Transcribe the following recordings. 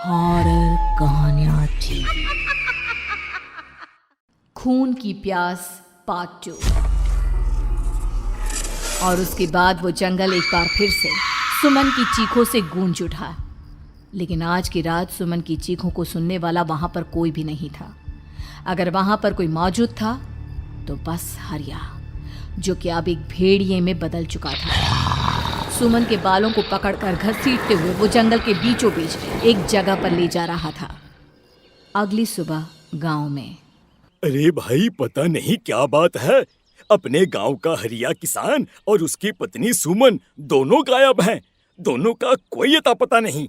Horror कहानियां TV. खून की प्यास पार्ट 2। और उसके बाद वो जंगल एक बार फिर से सुमन की चीखों से गूंज उठा। लेकिन आज की रात सुमन की चीखों को सुनने वाला वहां पर कोई भी नहीं था। अगर वहां पर कोई मौजूद था तो बस हरिया, जो कि अब एक भेड़िए में बदल चुका था। सुमन के बालों को पकड़कर घसीटते हुए वो जंगल के बीचों बीच एक जगह पर ले जा रहा था। अगली सुबह गांव में। अरे भाई, पता नहीं क्या बात है, अपने गांव का हरिया किसान और उसकी पत्नी सुमन दोनों गायब हैं। दोनों का कोई अता पता नहीं।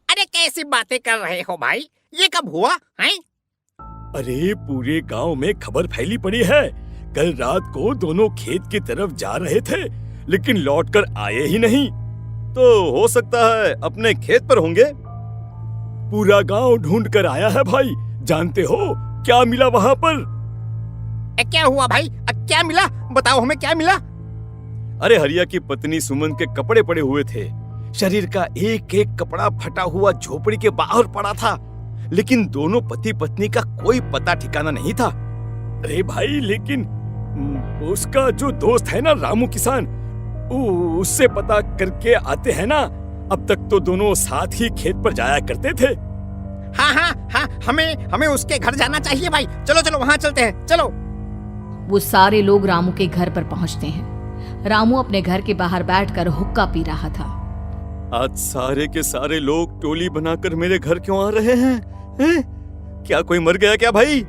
अरे कैसी बातें कर रहे हो भाई, ये कब हुआ है? अरे पूरे गांव में खबर फैली पड़ी है। कल रात को दोनों खेत की तरफ जा रहे थे, लेकिन लौटकर आए ही नहीं। तो हो सकता है अपने खेत पर होंगे। पूरा गांव ढूंढ कर आया है भाई। जानते हो क्या मिला वहां पर? क्या हुआ भाई? क्या मिला? बताओ हमें, क्या मिला? अरे हरिया की पत्नी सुमन के कपड़े पड़े हुए थे। शरीर का एक एक कपड़ा फटा हुआ झोपड़ी के बाहर पड़ा था, लेकिन दोनों पति पत्नी का कोई पता ठिकाना नहीं था। अरे भाई, लेकिन उसका जो दोस्त है ना रामू किसान, उससे पता करके आते हैं ना। अब तक तो दोनों साथ ही खेत पर जाया करते थे। हाँ, हमें उसके घर जाना चाहिए भाई। चलो वहाँ चलते हैं, चलो। वो सारे लोग रामू के घर पर पहुंचते हैं। रामू अपने घर के बाहर बैठकर हुक्का पी रहा था। आज सारे के सारे लोग टोली बनाकर मेरे घर क्यों आ रहे हैं? क्या कोई मर गया क्या भाई?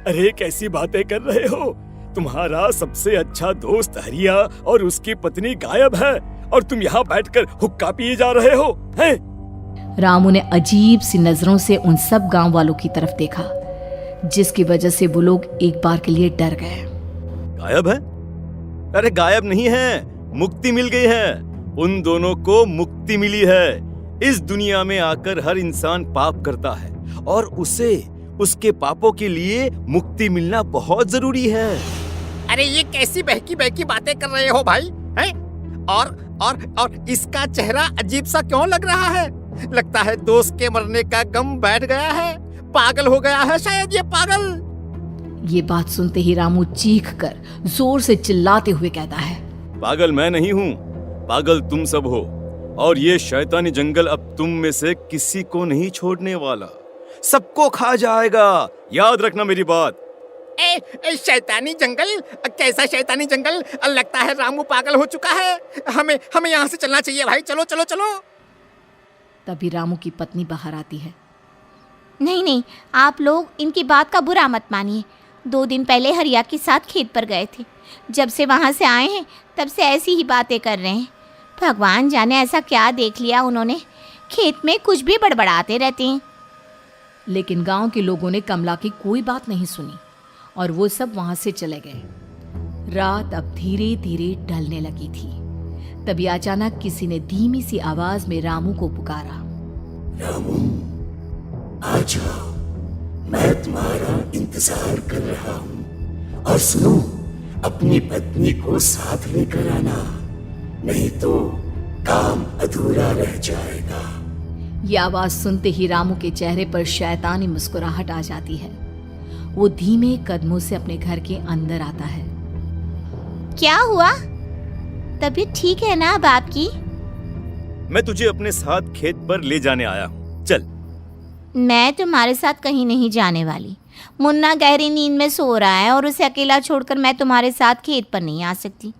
अरे कैसी बातें कर रहे हो? तुम्हारा सबसे अच्छा दोस्त हरिया और उसकी पत्नी गायब है, और तुम यहाँ बैठकर हुक्का पिए जा रहे हो हैं? रामू ने अजीब सी नजरों से उन सब गांव वालों की तरफ देखा, जिसकी वजह से वो लोग एक बार के लिए डर गए। गायब है? अरे गायब नहीं है, मुक्ति मिल गई है। उन दोनों को मुक्ति मिली है। इस दुनिया में आकर हर इंसान पाप करता है, और उसे उसके पापों के लिए मुक्ति मिलना बहुत जरूरी है। अरे ये कैसी बहकी बातें कर रहे हो भाई, हैं? और इसका चेहरा अजीब सा क्यों लग रहा है? लगता है दोस्त के मरने का गम बैठ गया है। पागल हो गया है शायद ये पागल। ये बात सुनते ही रामू चीख कर जोर से चिल्लाते हुए कहता है, पागल मैं नहीं हूँ, पागल तुम सब हो। और ये शैतानी जंगल अब तुम में से किसी को नहीं छोड़ने वाला, सबको खा जाएगा। याद रखना मेरी बात। शैतानी जंगल? कैसा शैतानी जंगल? लगता है रामू पागल हो चुका है। हमें यहाँ से चलना चाहिए भाई। चलो। तभी रामू की पत्नी बाहर आती है। नहीं, आप लोग इनकी बात का बुरा मत मानिए। 2 दिन पहले हरिया के साथ खेत पर गए थे। जब से वहाँ से आए हैं तब से ऐसी ही बातें कर रहे हैं। भगवान जाने ऐसा क्या देख लिया उन्होंने, खेत में कुछ भी बड़बड़ाते रहते हैं। लेकिन गांव के लोगों ने कमला की कोई बात नहीं सुनी, और वो सब वहां से चले गए। रात अब धीरे धीरे ढलने लगी थी। तभी अचानक किसी ने धीमी सी आवाज में रामू को पुकारा। रामू, आ जाओ, मैं तुम्हारा इंतजार कर रहा हूँ। और सुनो, अपनी पत्नी को साथ लेकर आना, नहीं तो काम अधूरा रह जाएगा। ये आवाज सुनते ही रामू के चेहरे पर शैतानी मुस्कुराहट आ जाती है। वो धीमे कदमों से अपने घर के अंदर आता है। क्या हुआ? तबीयत ठीक है ना अब आपकी? मैं तुझे अपने साथ खेत पर ले जाने आया हूँ, चल। मैं तुम्हारे साथ कहीं नहीं जाने वाली। मुन्ना गहरी नींद में सो रहा है, और उसे अकेला छोड़कर मैं तुम्हारे साथ खेत पर नहीं आ सकती।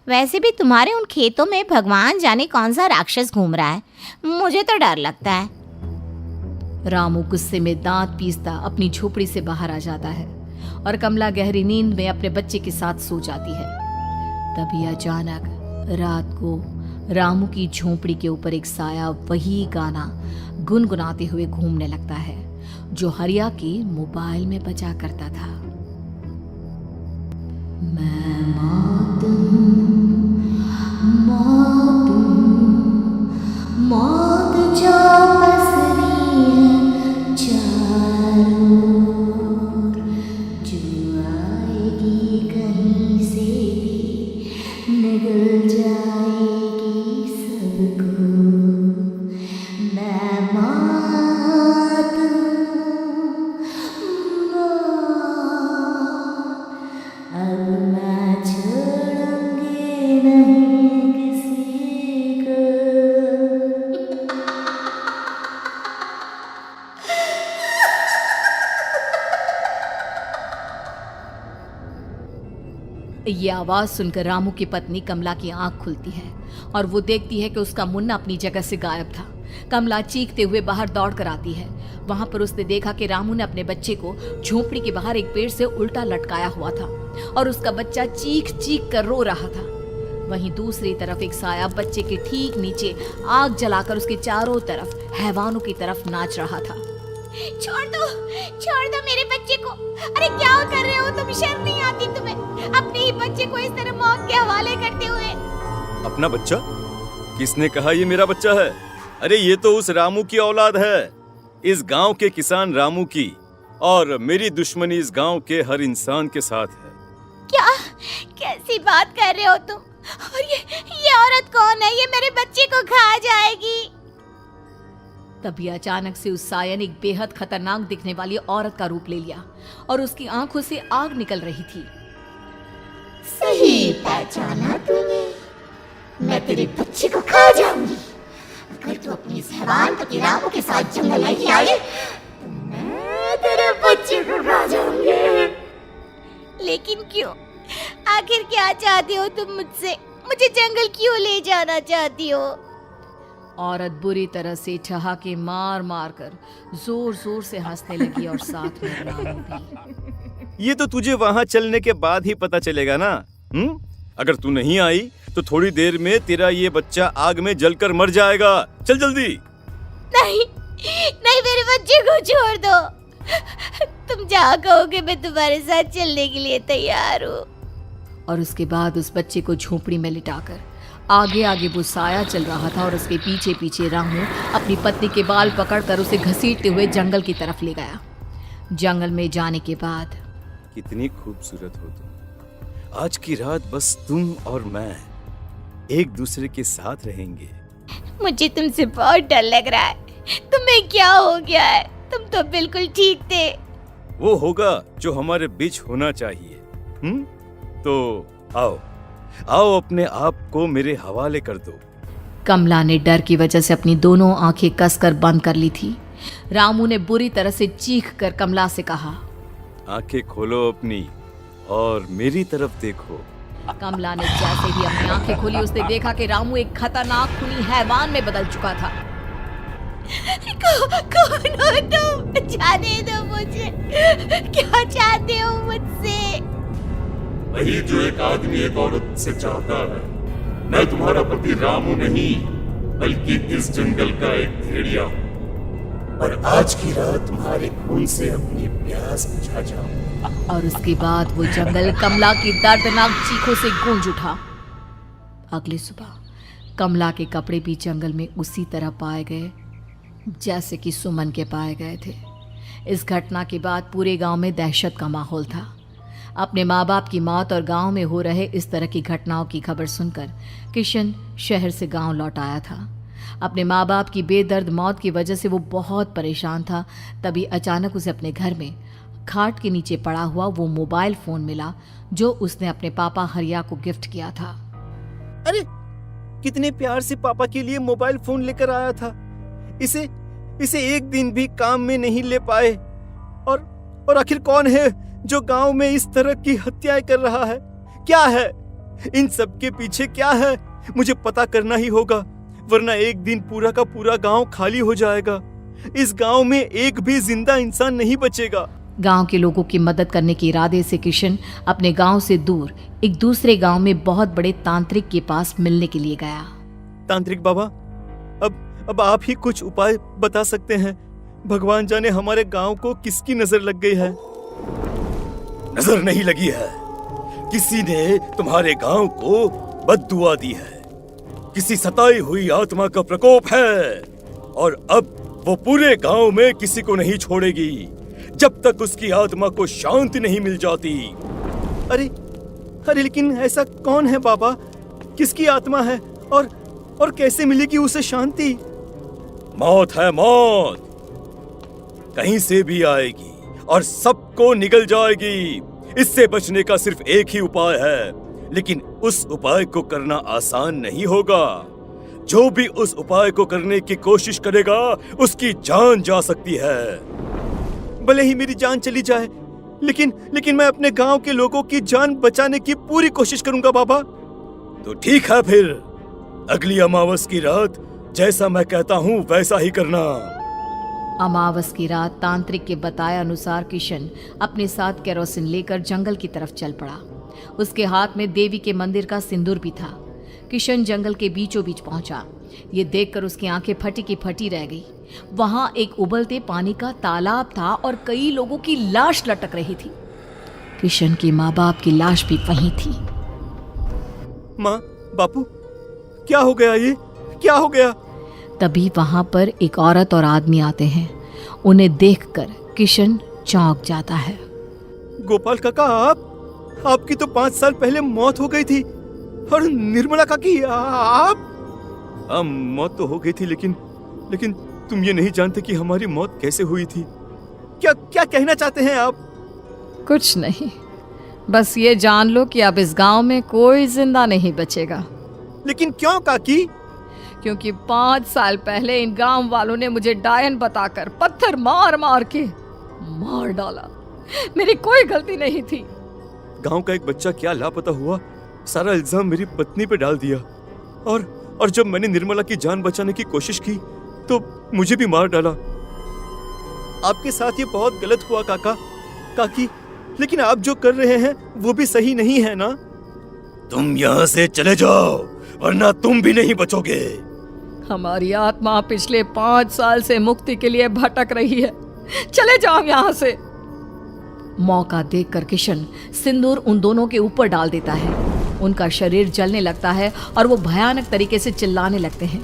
वैसे भी तुम्हारे उन खेतों में भगवान जाने कौन सा राक्षस घूम रहा है, मुझे तो डर लगता है। रामू गुस्से में दांत पीसता अपनी झोपड़ी से बाहर आ जाता है, और कमला गहरी नींद में अपने बच्चे के साथ सो जाती है। तभी अचानक रात को रामू की झोपड़ी के ऊपर एक साया वही गाना गुनगुनाते हुए घूमने लगता है, जो हरिया के मोबाइल में बजा करता था। मैं मौत जो पसरी है चारों ओर, जो आएगी कहीं से भी निगल जाएगी सबको। मैं ये आवाज सुनकर रामू की पत्नी कमला की आंख खुलती है और वो देखती है कि उसका मुन्ना अपनी जगह से गायब था। कमला चीखते हुए बाहर दौड़ कर आती है। वहां पर उसने देखा कि रामू ने अपने बच्चे को झोपड़ी के बाहर एक पेड़ से उल्टा लटकाया हुआ था और उसका बच्चा चीख चीख कर रो रहा था। वहीं दूसरी तरफ एक साया बच्चे के ठीक नीचे आग जलाकर उसके चारों तरफ हैवानों की तरफ नाच रहा था। छोड़ दो मेरे बच्चे को। अरे क्या कर रहे हो तुम? शर्म नहीं आती तुम्हें? अपने ही बच्चे को इस तरह मौत के हवाले करते हुए। अपना बच्चा? किसने कहा ये मेरा बच्चा है? अरे ये तो उस रामू की औलाद है, इस गांव के किसान रामू की, और मेरी दुश्मनी इस गांव के हर इंसान के साथ है। क्या? कैसी बात कर रहे हो तुम? और ये औरत कौन है? ये मेरे बच्चे को खा जाएगी। तभी अचानक से उस साया ने एक बेहद खतरनाक दिखने वाली औरत का रूप ले लिया और उसकी आंखों से आग निकल रही थी। सही पहचाना तूने, मैं तेरे बच्चे को खा जाऊंगी। अगर तू अपनी इस हैवान पति रामू के साथ जंगल नहीं आए तो मैं तेरे बच्चे को खा जाऊंगी। लेकिन क्यों? आखिर क्या चाहती हो तुम मुझसे? मुझे जंगल क्यों ले जाना चाहती हो? औरत बुरी तरह से ठहाके मार मार कर जोर जोर से हंसने लगी और साथ में रामू भी। ये तो तुझे वहाँ चलने के बाद ही पता चलेगा ना। अगर तू नहीं आई तो थोड़ी देर में तेरा ये बच्चा आग में जलकर मर जाएगा। चल जल्दी। नहीं, मेरे बच्चे को छोड़ दो। तुम जहाँ कहोगे मैं तुम्हारे साथ चलने के लिए तैयार हूँ। और उसके बाद उस बच्चे को झोपड़ी में लिटाकर आगे आगे वो साया चल रहा था और उसके पीछे पीछे रामू अपनी पत्नी के बाल पकड़कर उसे घसीटते हुए जंगल की तरफ ले गया। जंगल में जाने के बाद, कितनी खूबसूरत हो तुम। आज की रात बस तुम और मैं एक दूसरे के साथ रहेंगे। मुझे तुमसे बहुत डर लग रहा है। तुम्हें क्या हो गया है? तुम तो बिल्कुल ठीक थे। वो होगा जो हमारे बीच होना चाहिए। तो आओ अपने आप को मेरे हवाले कर दो। कमला ने डर की वजह से अपनी दोनों आंखें कसकर बंद कर ली थी। रामू ने बुरी तरह से चीख कर कमला से कहा, आंखें खोलो अपनी और मेरी तरफ देखो। कमला ने जैसे ही अपनी आंखें खोली उसने देखा कि रामू एक खतरनाक खूनी हैवान में बदल चुका था। कौन हो तुम? जाने दो मुझे। क्या चाहते हो मुझसे? वही जो एक आदमी एक औरत से चाहता है। मैं तुम्हारा पति रामू नहीं, बल्कि इस जंगल का एक भेड़िया हूँ, और आज की रात तुम्हारे खून से अपनी प्यास बुझा जाऊं। और उसके बाद वो जंगल कमला की दर्दनाक चीखों से गूंज उठा। अगली सुबह कमला के कपड़े भी जंगल में उसी तरह पाए गए जैसे कि सुमन के पाए गए थे। इस घटना के बाद पूरे गांव में दहशत का माहौल था। अपने माँ बाप की मौत और गांव में हो रहे इस तरह की घटनाओं की खबर सुनकर किशन शहर से गांव लौट आया था। अपने माँ बाप की बेदर्द मौत की वजह से वो बहुत परेशान था। तभी अचानक उसे अपने घर में खाट के नीचे पड़ा हुआ वो मोबाइल फोन मिला जो उसने अपने पापा हरिया को गिफ्ट किया था। अरे कितने प्यार से पापा के लिए मोबाइल फोन लेकर आया था। इसे एक दिन भी काम में नहीं ले पाए। और आखिर कौन है जो गांव में इस तरह की हत्याएं कर रहा है? क्या है इन सब के पीछे? क्या है? मुझे पता करना ही होगा, वरना एक दिन पूरा का पूरा गांव खाली हो जाएगा। इस गांव में एक भी जिंदा इंसान नहीं बचेगा। गांव के लोगों की मदद करने के इरादे से किशन अपने गांव से दूर एक दूसरे गांव में बहुत बड़े तांत्रिक के पास मिलने के लिए गया। तांत्रिक बाबा, अब आप ही कुछ उपाय बता सकते हैं। भगवान जाने हमारे गांव को किसकी नजर लग गई है। नजर नहीं लगी है, किसी ने तुम्हारे गांव को बद्दुआ दी है। किसी सताई हुई आत्मा का प्रकोप है और अब वो पूरे गांव में किसी को नहीं छोड़ेगी जब तक उसकी आत्मा को शांति नहीं मिल जाती। अरे लेकिन ऐसा कौन है बाबा? किसकी आत्मा है और कैसे मिलेगी उसे शांति? मौत है मौत, कहीं से भी आएगी और सबको निगल जाएगी। इससे बचने का सिर्फ एक ही उपाय है, लेकिन उस उपाय को करना आसान नहीं होगा। जो भी उस उपाय को करने की कोशिश करेगा उसकी जान जा सकती है। भले ही मेरी जान चली जाए, लेकिन मैं अपने गांव के लोगों की जान बचाने की पूरी कोशिश करूंगा बाबा। तो ठीक है, फिर अगली अमावस की रात जैसा मैं कहता हूँ वैसा ही करना। अमावस की रात तांत्रिक के बताए अनुसार किशन अपने साथ केरोसिन लेकर जंगल की तरफ चल पड़ा। उसके हाथ में देवी के मंदिर का सिंदूर भी था। किशन जंगल के बीचों बीच पहुंचा। ये देखकर उसकी आंखें फटी की फटी रह गई। वहां एक उबलते पानी का तालाब था और कई लोगों की लाश लटक रही थी। किशन के माँ बाप की लाश भी वहीं थी। माँ, बापू, क्या हो गया? ये क्या हो गया? तभी वहां पर एक औरत और आदमी आते हैं। उन्हें देखकर किशन चौंक जाता है। गोपाल काका, आपकी तो 5 साल पहले मौत हो गई थी। और निर्मला काकी, आप? मौत तो हो गई थी, लेकिन तुम ये नहीं जानते कि हमारी मौत कैसे हुई थी। क्या कहना चाहते हैं आप? कुछ नहीं, बस ये जान लो कि अब इस गांव में कोई जिंदा नहीं बचेगा। लेकिन क्यों काकी? क्योंकि 5 साल पहले इन गांव वालों ने मुझे डायन बताकर पत्थर मार मार के मार डाला। मेरी कोई गलती नहीं थी। गांव का एक बच्चा क्या लापता हुआ, सारा इल्जाम मेरी पत्नी पे डाल दिया। और जब मैंने निर्मला की जान बचाने की कोशिश की तो मुझे भी मार डाला। आपके साथ ये बहुत गलत हुआ काकी, लेकिन आप जो कर रहे हैं वो भी सही नहीं है ना? तुम यहाँ से चले जाओ वरना तुम भी नहीं बचोगे। हमारी आत्मा पिछले 5 साल से मुक्ति के लिए भटक रही है। चले जाओ यहाँ से। मौका देखकर किशन सिंदूर उन दोनों के ऊपर डाल देता है। उनका शरीर जलने लगता है और वो भयानक तरीके से चिल्लाने लगते हैं।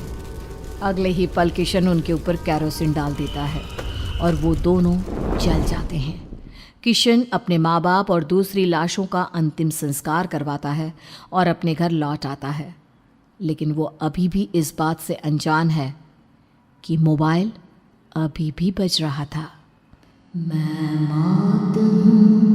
अगले ही पल किशन उनके ऊपर केरोसिन डाल देता है और वो दोनों जल जाते हैं। किशन अपने माँ बाप और दूसरी लाशों का अंतिम संस्कार करवाता है और अपने घर लौट आता है। लेकिन वो अभी भी इस बात से अनजान है कि मोबाइल अभी भी बज रहा था। मैं मौत हूँ।